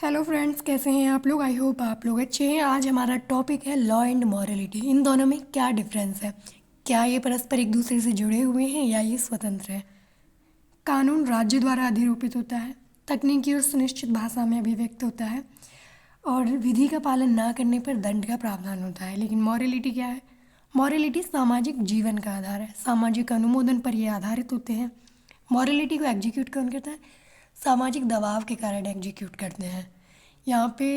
Hello friends, कैसे हैं आप लोग। आई होप आप लोग अच्छे हैं। आज हमारा टॉपिक है लॉ एंड मॉरलिटी। इन दोनों में क्या डिफरेंस है, क्या ये परस्पर एक दूसरे से जुड़े हुए हैं या ये स्वतंत्र है। कानून राज्य द्वारा अधिरूपित होता है, तकनीकी और सुनिश्चित भाषा में अभिव्यक्त होता है और विधि का पालन ना करने पर दंड का प्रावधान होता है। लेकिन मॉरलिटी क्या है? मॉरलिटी सामाजिक जीवन का आधार है। सामाजिक अनुमोदन पर ये आधारित होते हैं। मॉरलिटी को एग्जीक्यूट कौन करता है? सामाजिक दबाव के कारण एग्जीक्यूट करते हैं। यहाँ पे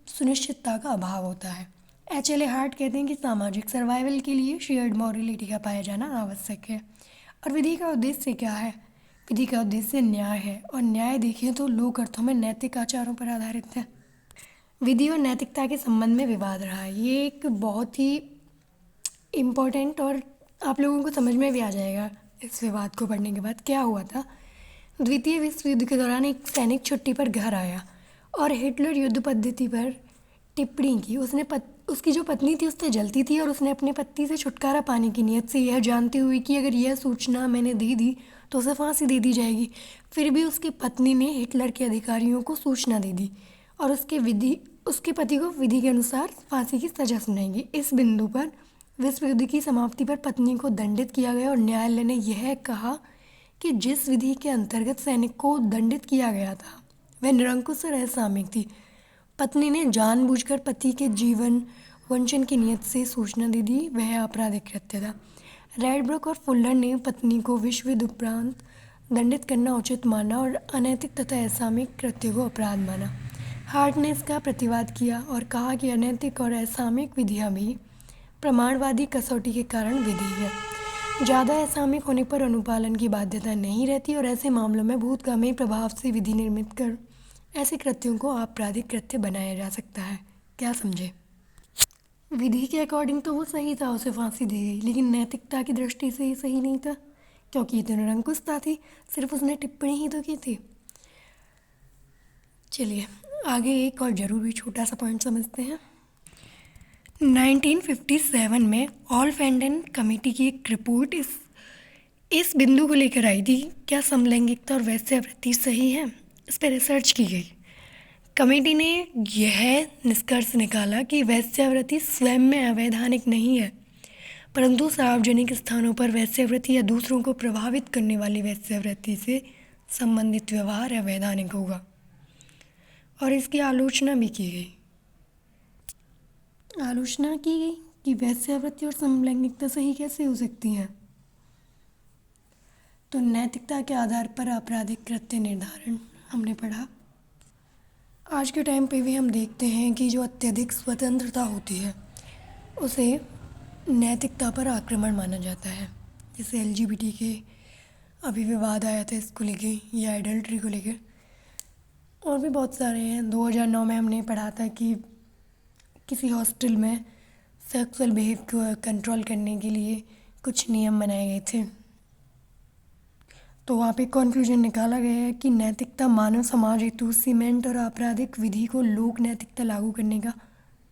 सुनिश्चितता का अभाव होता है। H.L. हार्ट कहते हैं कि सामाजिक सर्वाइवल के लिए शेयर्ड मॉरलिटी का पाया जाना आवश्यक है। और विधि का उद्देश्य क्या है? विधि का उद्देश्य न्याय है, और न्याय देखें तो लोक अर्थों में नैतिक आचारों पर आधारित है। विधि और नैतिकता के संबंध में विवाद रहा है। ये एक बहुत ही इम्पोर्टेंट और आप लोगों को समझ में भी आ जाएगा इस विवाद को पढ़ने के बाद। क्या हुआ था? द्वितीय विश्व युद्ध के दौरान एक सैनिक छुट्टी पर घर आया और हिटलर युद्ध पद्धति पर टिप्पणी की। उसकी जो पत्नी थी उससे जलती थी और उसने अपने पति से छुटकारा पाने की नीयत से, यह जानती हुई कि अगर यह सूचना मैंने दे दी तो उसे फांसी दे दी जाएगी, फिर भी उसकी पत्नी ने हिटलर के अधिकारियों को सूचना दे दी और उसके पति को विधि के अनुसार फांसी की सजा सुनाई गई। इस बिंदु पर विश्व युद्ध की समाप्ति पर पत्नी को दंडित किया गया और न्यायालय ने यह कहा कि जिस विधि के अंतर्गत सैनिक को दंडित किया गया था वह निरंकुश और असामयिक थी। पत्नी ने जानबूझकर पति के जीवन वंचन की नीयत से सूचना दे दी, वह आपराधिक कृत्य था। रेडब्रुक और फुल्लर ने पत्नी को विश्व युद्ध उपरांत दंडित करना उचित माना और अनैतिक तथा असामयिक कृत्य को अपराध माना। हार्ट ने इसका प्रतिवाद किया और कहा कि अनैतिक और असामयिक विधियाँ भी प्रमाणवादी कसौटी के कारण विधि है। ज़्यादा असामयिक होने पर अनुपालन की बाध्यता नहीं रहती और ऐसे मामलों में भूतगामी प्रभाव से विधि निर्मित कर ऐसे कृत्यों को आपराधिक कृत्य बनाया जा सकता है। क्या समझे? विधि के अकॉर्डिंग तो वो सही था, उसे फांसी दी गई, लेकिन नैतिकता की दृष्टि से ये सही नहीं था क्योंकि ये तो निरंकुशता थी, सिर्फ उसने टिप्पणी ही तो की थी। चलिए आगे एक और ज़रूरी छोटा सा पॉइंट समझते हैं। 1957 में ऑल-फैंडन कमेटी की एक रिपोर्ट इस बिंदु को लेकर आई थी, क्या समलैंगिकता और वेश्यावृत्ति सही है। इस पर रिसर्च की गई। कमेटी ने यह निष्कर्ष निकाला कि वेश्यावृत्ति स्वयं में अवैधानिक नहीं है, परंतु सार्वजनिक स्थानों पर वेश्यावृत्ति या दूसरों को प्रभावित करने वाली वेश्यावृत्ति से संबंधित व्यवहार अवैधानिक होगा और इसकी आलोचना भी की गई। आलोचना की गई कि वेश्यावृत्ति और समलैंगिकता सही कैसे हो सकती हैं। तो नैतिकता के आधार पर आपराधिक कृत्य निर्धारण हमने पढ़ा। आज के टाइम पे भी हम देखते हैं कि जो अत्यधिक स्वतंत्रता होती है उसे नैतिकता पर आक्रमण माना जाता है। जैसे LGBT के अभी विवाद आया था इसको लेके, या एडल्ट्री को लेकर, और भी बहुत सारे हैं। 2009 में हमने पढ़ा था कि किसी हॉस्टल में सेक्सुअल बिहेव को कंट्रोल करने के लिए कुछ नियम बनाए गए थे। तो वहाँ पे कंक्लूजन निकाला गया है कि नैतिकता मानव समाज हेतु सीमेंट और आपराधिक विधि को लोक नैतिकता लागू करने का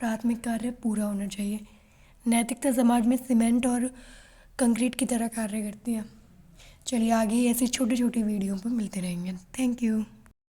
प्राथमिक कार्य पूरा होना चाहिए। नैतिकता समाज में सीमेंट और कंक्रीट की तरह कार्य करती है। चलिए आगे ऐसे छोटे छोटे वीडियो पर मिलते रहेंगे। Thank you.